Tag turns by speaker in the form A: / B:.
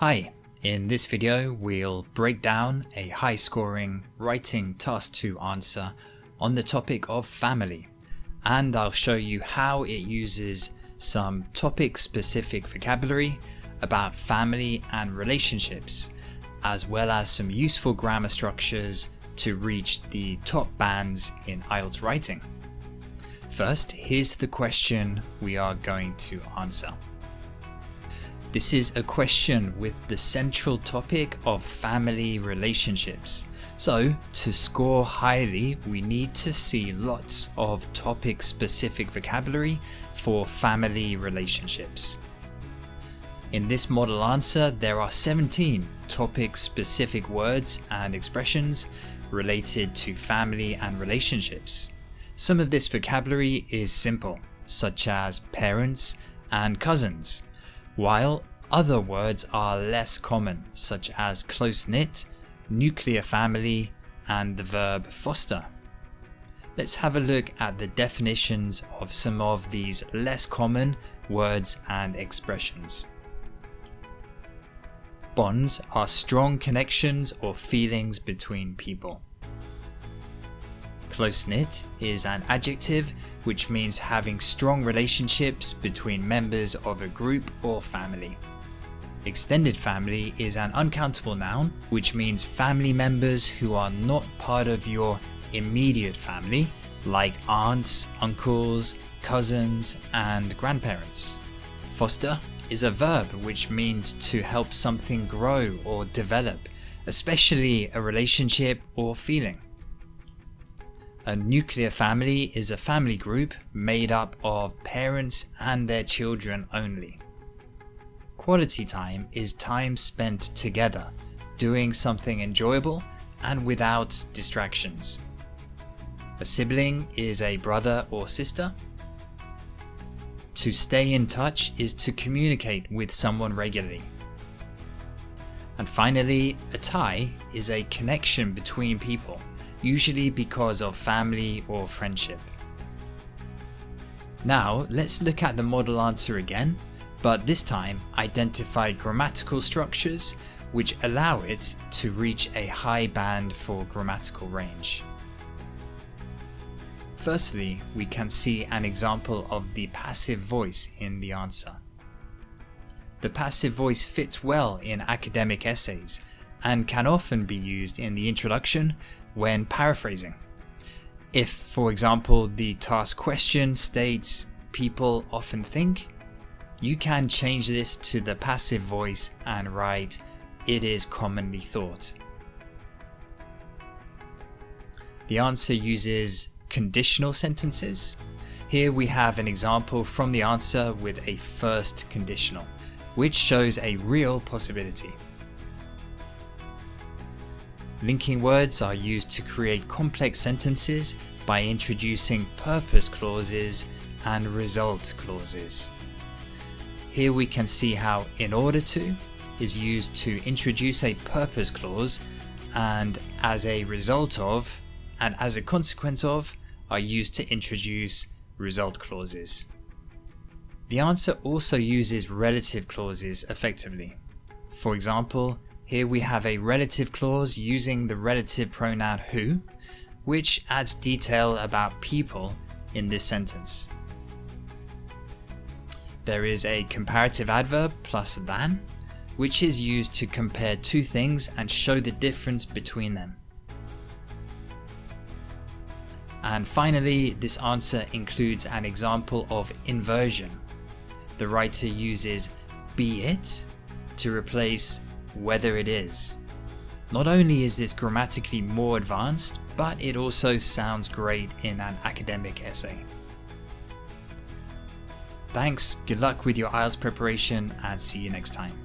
A: Hi, in this video we'll break down a high-scoring writing task 2 answer on the topic of family, and I'll show you how it uses some topic-specific vocabulary about family and relationships, as well as some useful grammar structures to reach the top bands in IELTS writing. First, here's the question we are going to answer. This is a question with the central topic of family relationships. So, to score highly, we need to see lots of topic-specific vocabulary for family relationships. In this model answer, there are 17 topic-specific words and expressions related to family and relationships. Some of this vocabulary is simple, such as parents and cousins, while other words are less common, such as close-knit, nuclear family, and the verb foster. Let's have a look at the definitions of some of these less common words and expressions. Bonds are strong connections or feelings between people. Close-knit is an adjective which means having strong relationships between members of a group or family. Extended family is an uncountable noun which means family members who are not part of your immediate family, like aunts, uncles, cousins, and grandparents. Foster is a verb which means to help something grow or develop, especially a relationship or feeling. A nuclear family is a family group made up of parents and their children only. Quality time is time spent together, doing something enjoyable and without distractions. A sibling is a brother or sister. To stay in touch is to communicate with someone regularly. And finally, a tie is a connection between people, usually because of family or friendship. Now let's look at the model answer again, but this time identify grammatical structures which allow it to reach a high band for grammatical range. Firstly, we can see an example of the passive voice in the answer. The passive voice fits well in academic essays and can often be used in the introduction when paraphrasing. If, for example, the task question states "people often think," you can change this to the passive voice and write "it is commonly thought." The answer uses conditional sentences. Here we have an example from the answer with a first conditional, which shows a real possibility. Linking words are used to create complex sentences by introducing purpose clauses and result clauses. Here we can see how "in order to" is used to introduce a purpose clause, and "as a result of" and "as a consequence of" are used to introduce result clauses. The answer also uses relative clauses effectively. For example, here we have a relative clause using the relative pronoun who, which adds detail about people in this sentence. There is a comparative adverb plus than, which is used to compare two things and show the difference between them. And finally, this answer includes an example of inversion. The writer uses "be it" to replace "whether it is." Not only is this grammatically more advanced, but it also sounds great in an academic essay. Thanks, good luck with your IELTS preparation, and see you next time.